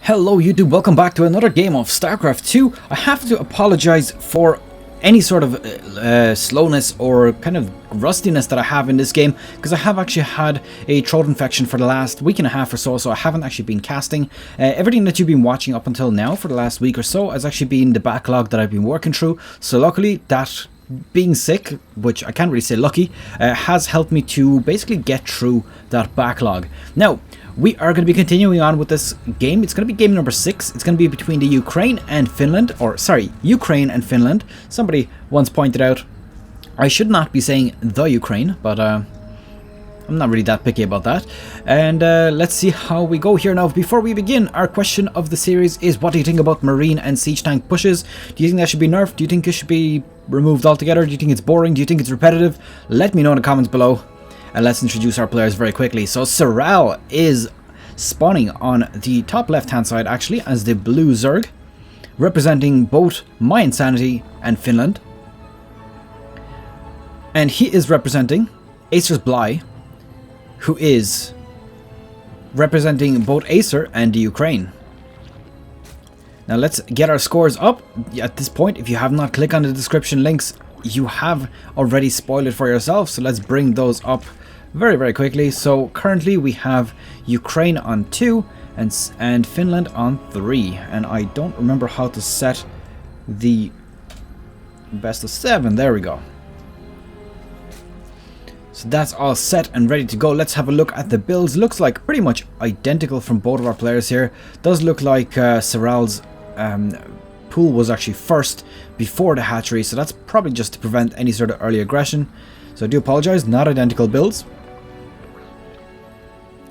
Hello YouTube, welcome back to another game of Starcraft 2. I have to apologize for any sort of slowness or kind of rustiness that I have in this game, because I have actually had a throat infection for the last week and a half or so, so I haven't actually been casting. Everything that you've been watching up until now for the last week or so has actually been the backlog that I've been working through, so luckily that being sick, which I can't really say lucky, has helped me to basically get through that backlog. Now, we are going to be continuing on with this game. It's going to be game number 6. It's going to be between the Ukraine and Finland, or sorry, Ukraine and Finland. Somebody once pointed out I should not be saying the Ukraine, but I'm not really that picky about that. And let's see how we go here. Now, before we begin, our question of the series is, what do you think about marine and siege tank pushes? Do you think that should be nerfed? Do you think it should be removed altogether? Do you think it's boring? Do you think it's repetitive? Let me know in the comments below. And let's introduce our players very quickly. So Serral is spawning on the top left hand side actually as the blue Zerg, representing both mYinsanity and Finland. And he is representing Acer's Bly, who is representing both Acer and the Ukraine. Now let's get our scores up. At this point, if you have not clicked on the description links, you have already spoiled it for yourself, so let's bring those up very quickly. So currently we have Ukraine on 2 and Finland on 3, and I don't remember how to set the best of 7. There we go. So that's all set and ready to go. Let's have a look at the builds. Looks like pretty much identical from both of our players here. Does look like Serral's pool was actually first before the hatchery, so that's probably just to prevent any sort of early aggression. So I do apologize, not identical builds.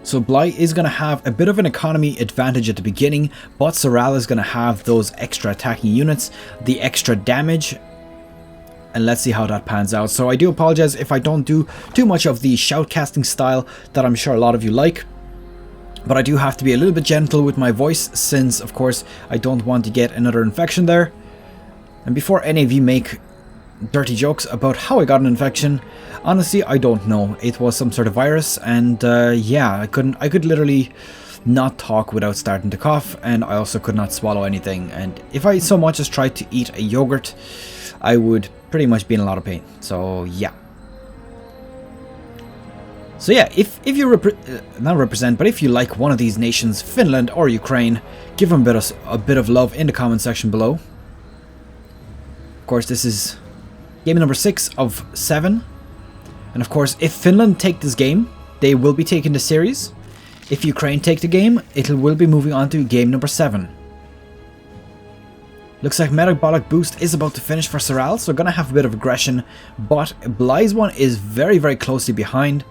So Bly is going to have a bit of an economy advantage at the beginning, but Serral is going to have those extra attacking units, the extra damage, and let's see how that pans out. So I do apologize if I don't do too much of the shoutcasting style that I'm sure a lot of you like. But I do have to be a little bit gentle with my voice, since of course I don't want to get another infection there. And before any of you make dirty jokes about how I got an infection, honestly I don't know. It was some sort of virus, and yeah, I could literally not talk without starting to cough, and I also could not swallow anything, and if I so much as tried to eat a yogurt, I would pretty much be in a lot of pain. So yeah. So yeah, if you not represent, but if you like one of these nations, Finland or Ukraine, give them a bit of love in the comment section below. Of course, this is game number 6 of 7. And of course, if Finland take this game, they will be taking the series. If Ukraine take the game, it will be moving on to game number 7. Looks like metabolic boost is about to finish for Serral, so gonna have a bit of aggression, but Bly's one is very closely behind.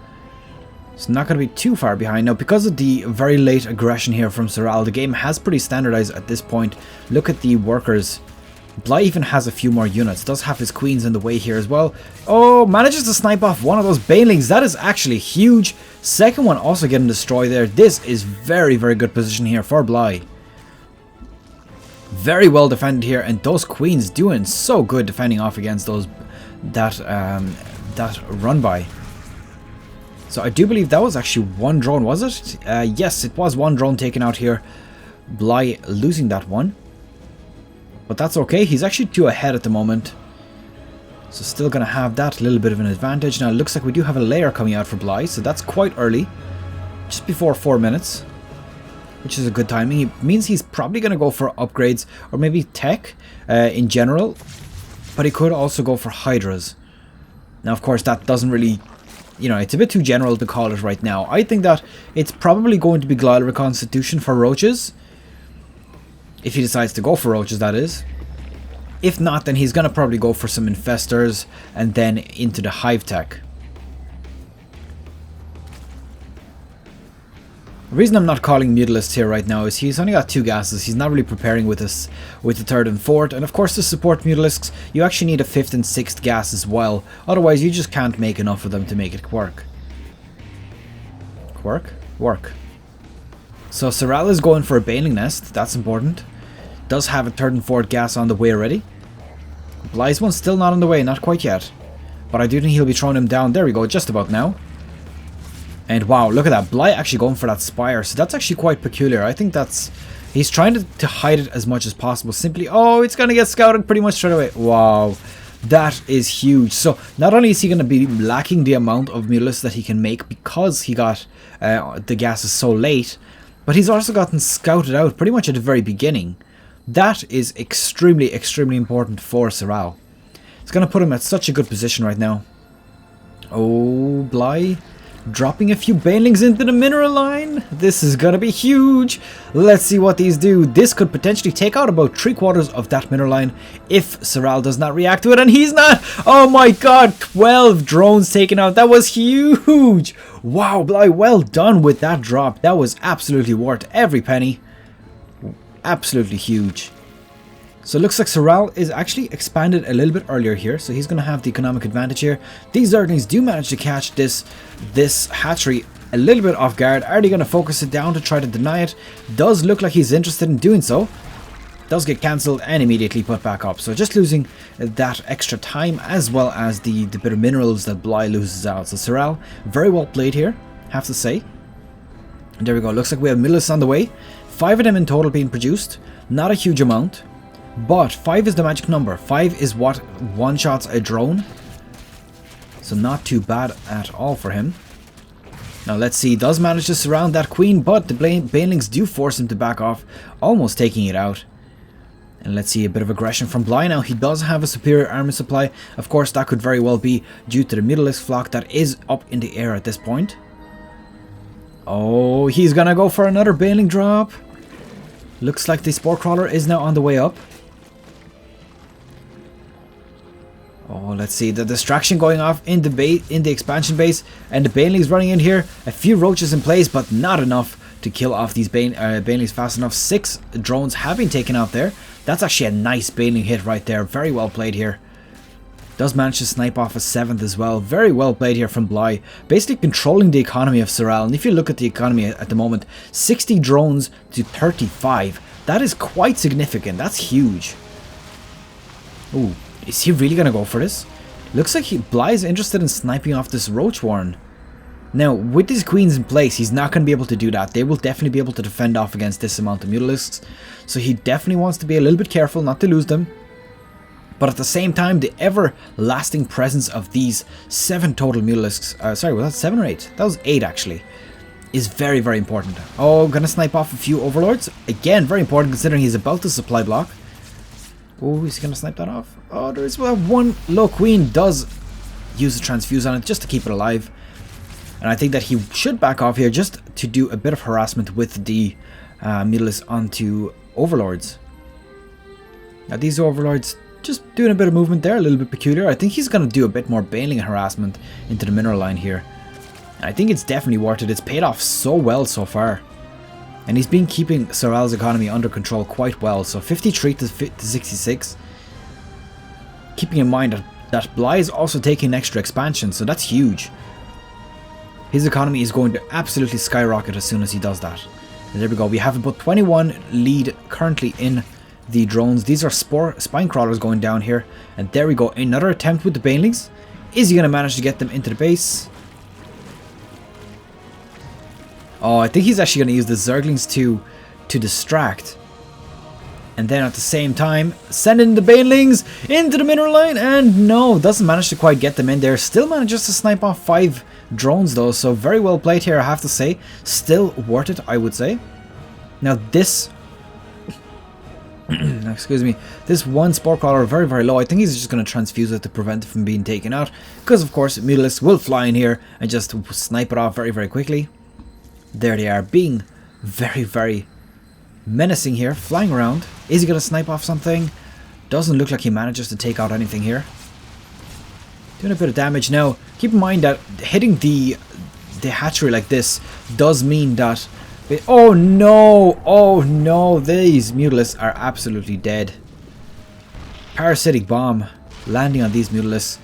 It's not going to be too far behind. Now, because of the very late aggression here from Serral, the game has pretty standardized at this point. Look at the workers. Bly even has a few more units. Does have his queens in the way here as well. Oh, manages to snipe off one of those banelings. That is actually huge. Second one also getting destroyed there. This is very good position here for Bly. Very well defended here, and those queens doing so good defending off against those that run by. So I do believe that was actually one drone, was it? Yes, it was one drone taken out here. Bly losing that one. But that's okay, he's actually 2 ahead at the moment. So still going to have that little bit of an advantage. Now it looks like we do have a layer coming out for Bly, so that's quite early. Just before 4 minutes. Which is a good timing. It means he's probably going to go for upgrades, or maybe tech in general. But he could also go for Hydras. Now of course that doesn't really... You know, it's a bit too general to call it right now. I think that it's probably going to be Glider Reconstitution for Roaches. If he decides to go for Roaches, that is. If not, then he's going to probably go for some Infestors and then into the Hive Tech. The reason I'm not calling Mutalists here right now is he's only got 2 gases. He's not really preparing with us with the 3rd and 4th. And of course, to support Mutalisks, you actually need a 5th and 6th gas as well. Otherwise, you just can't make enough of them to make it work. Work. So Serral is going for a Baneling Nest. That's important. Does have a 3rd and 4th gas on the way already. Bly's one's still not on the way, not quite yet. But I do think he'll be throwing him down. There we go, just about now. And wow, look at that. Bly actually going for that Spire. So that's actually quite peculiar. I think that's He's trying to hide it as much as possible. Simply, oh, it's going to get scouted pretty much straight away. Wow, that is huge. So not only is he going to be lacking the amount of Mutalisks that he can make because he got the gases so late, but he's also gotten scouted out pretty much at the very beginning. That is extremely, extremely important for Serral. It's going to put him at such a good position right now. Oh, Bly. Dropping a few banelings into the mineral line. This is gonna be huge. Let's see what these do. This could potentially take out about 3/4 of that mineral line if Serral does not react to it, and he's not. Oh my god, 12 drones taken out. That was huge. Wow, Bly, well done with that drop. That was absolutely worth every penny. Absolutely huge. So it looks like Serral is actually expanded a little bit earlier here, so he's going to have the economic advantage here. These Zerglings do manage to catch this hatchery a little bit off guard. Are they going to focus it down to try to deny it? Does look like he's interested in doing so. Does get cancelled and immediately put back up. So just losing that extra time as well as the bit of minerals that Bly loses out. So Serral, very well played here, have to say. And there we go. Looks like we have Mutalisks on the way. 5 of them in total being produced. Not a huge amount. But 5 is the magic number. 5 is what one-shots a drone. So not too bad at all for him. Now let's see. He does manage to surround that queen, but the banelings do force him to back off, almost taking it out. And let's see a bit of aggression from Bly now. He does have a superior armor supply. Of course, that could very well be due to the Mutalisk flock that is up in the air at this point. Oh, he's gonna go for another baneling drop. Looks like the Spore Crawler is now on the way up. Oh, let's see, the distraction going off in the expansion base, and the banelings running in here. A few roaches in place, but not enough to kill off these banelings fast enough. 6 drones have been taken out there. That's actually a nice baneling hit right there. Very well played here. Does manage to snipe off a 7th as well. Very well played here from Bly. Basically controlling the economy of Serral. And if you look at the economy at the moment, 60 drones to 35. That is quite significant. That's huge. Ooh. Is he really going to go for this? Looks like Bly is interested in sniping off this Roach Warren. Now, with these queens in place, he's not going to be able to do that. They will definitely be able to defend off against this amount of Mutalisks. So he definitely wants to be a little bit careful not to lose them. But at the same time, the everlasting presence of these 7 total Mutalisks, sorry, was that 7 or 8? That was 8 actually, is very, very important. Oh, going to snipe off a few Overlords. Again, very important considering he's about to supply block. Oh, is he going to snipe that off? Oh, there is one low queen does use a transfuse on it just to keep it alive. And I think that he should back off here just to do a bit of harassment with the Mutalisks onto Overlords. Now these Overlords just doing a bit of movement there, a little bit peculiar. I think he's going to do a bit more baneling harassment into the mineral line here. And I think it's definitely worth it. It's paid off so well so far. And he's been keeping Serral's economy under control quite well. So 53 to 66. Keeping in mind that Bly is also taking extra expansion, so that's huge. His economy is going to absolutely skyrocket as soon as he does that. And there we go. We have about 21 lead currently in the drones. These are spine crawlers going down here. And there we go. Another attempt with the banelings. Is he going to manage to get them into the base? Oh, I think he's actually going to use the Zerglings to distract. And then at the same time, send in the banelings into the mineral line. And no, doesn't manage to quite get them in there. Still manages to snipe off 5 drones though. So very well played here, I have to say. Still worth it, I would say. Now this... excuse me. This one Spore Crawler very, very low. I think he's just going to transfuse it to prevent it from being taken out. Because of course, Mutalisks will fly in here and just snipe it off very, very quickly. There they are, being very, very menacing here, flying around. Is he going to snipe off something? Doesn't look like he manages to take out anything here. Doing a bit of damage now. Keep in mind that hitting the hatchery like this does mean that... oh no, these Mutalisks are absolutely dead. Parasitic bomb landing on these Mutalisks.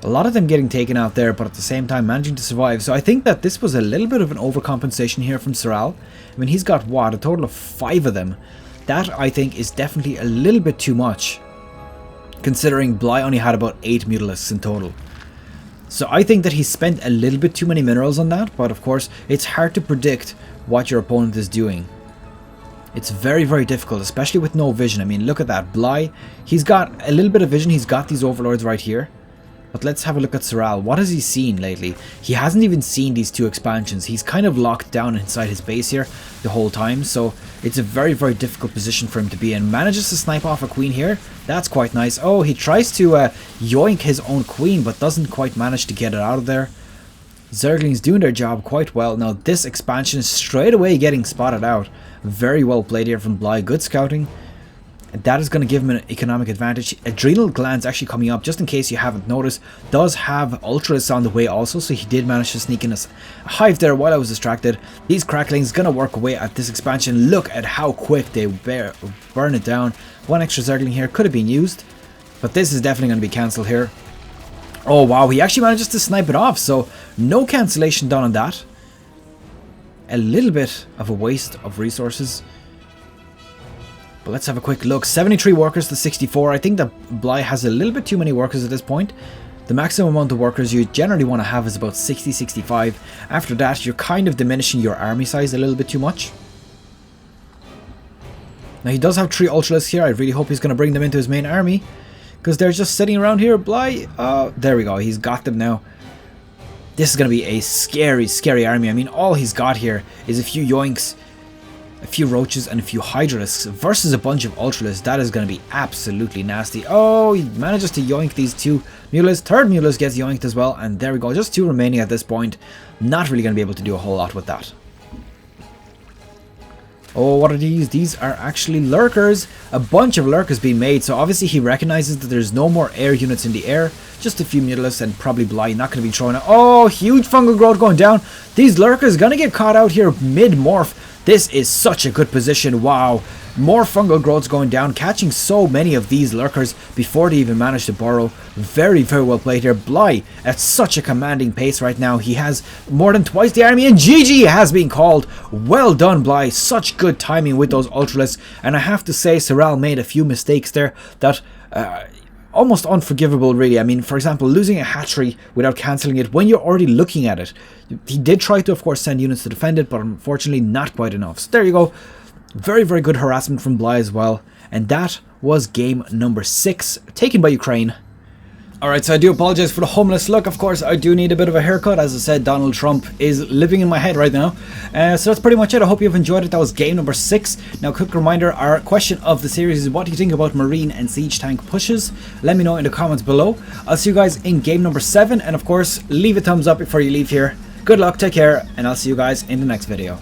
A lot of them getting taken out there, but at the same time managing to survive. So I think that this was a little bit of an overcompensation here from Serral. I mean, he's got, what, a total of 5 of them. That, I think, is definitely a little bit too much, considering Bly only had about 8 Mutalisks in total. So I think that he spent a little bit too many minerals on that, but of course, it's hard to predict what your opponent is doing. It's very, very difficult, especially with no vision. I mean, look at that. Bly, he's got a little bit of vision. He's got these overlords right here. But let's have a look at Serral. What has he seen lately? He hasn't even seen these 2 expansions. He's kind of locked down inside his base here the whole time. So it's a very, very difficult position for him to be in. Manages to snipe off a queen here. That's quite nice. Oh, he tries to yoink his own queen, but doesn't quite manage to get it out of there. Zerglings doing their job quite well. Now this expansion is straight away getting spotted out. Very well played here from Bly. Good scouting. That is going to give him an economic advantage. Adrenal glands actually coming up, just in case you haven't noticed, does have Ultras on the way also, so he did manage to sneak in a hive there while I was distracted. These cracklings going to work away at this expansion. Look at how quick they burn it down. 1 extra Zergling here could have been used, but this is definitely going to be cancelled here. Oh wow, he actually manages to snipe it off, so no cancellation done on that. A little bit of a waste of resources. But let's have a quick look. 73 workers to 64. I think that Bly has a little bit too many workers at this point. The maximum amount of workers you generally want to have is about 60, 65. After that, you're kind of diminishing your army size a little bit too much. Now, he does have 3 Ultralists here. I really hope he's going to bring them into his main army, because they're just sitting around here. Bly, there we go. He's got them now. This is going to be a scary, scary army. I mean, all he's got here is a few Yoinks, a few Roaches, and a few Hydralisks versus a bunch of Ultralisks. That is going to be absolutely nasty. Oh, he manages to yoink these 2 Mulas. 3rd Mulas gets yoinked as well, and there we go. Just 2 remaining at this point. Not really going to be able to do a whole lot with that. Oh, what are these? These are actually lurkers. A bunch of lurkers being made, so obviously he recognizes that there's no more air units in the air. Just a few Mutalisks and probably Bly not going to be throwing it. Oh, huge fungal growth going down. These lurkers going to get caught out here mid-morph. This is such a good position. Wow. More fungal growths going down, catching so many of these lurkers before they even manage to burrow. Very, very well played here. Bly at such a commanding pace right now. He has more than twice the army, and GG has been called. Well done, Bly. Such good timing with those Ultralisks. And I have to say, Serral made a few mistakes there that almost unforgivable, really. I mean, for example, losing a hatchery without cancelling it when you're already looking at it. He did try to, of course, send units to defend it, but unfortunately not quite enough. So there you go. Very, very good harassment from Bly as well. And that was game number 6, taken by Ukraine. Alright, so I do apologize for the homeless look. Of course, I do need a bit of a haircut. As I said, Donald Trump is living in my head right now. So that's pretty much it. I hope you've enjoyed it. That was game number 6. Now, quick reminder, our question of the series is, what do you think about Marine and Siege Tank pushes? Let me know in the comments below. I'll see you guys in game number 7. And of course, leave a thumbs up before you leave here. Good luck, take care, and I'll see you guys in the next video.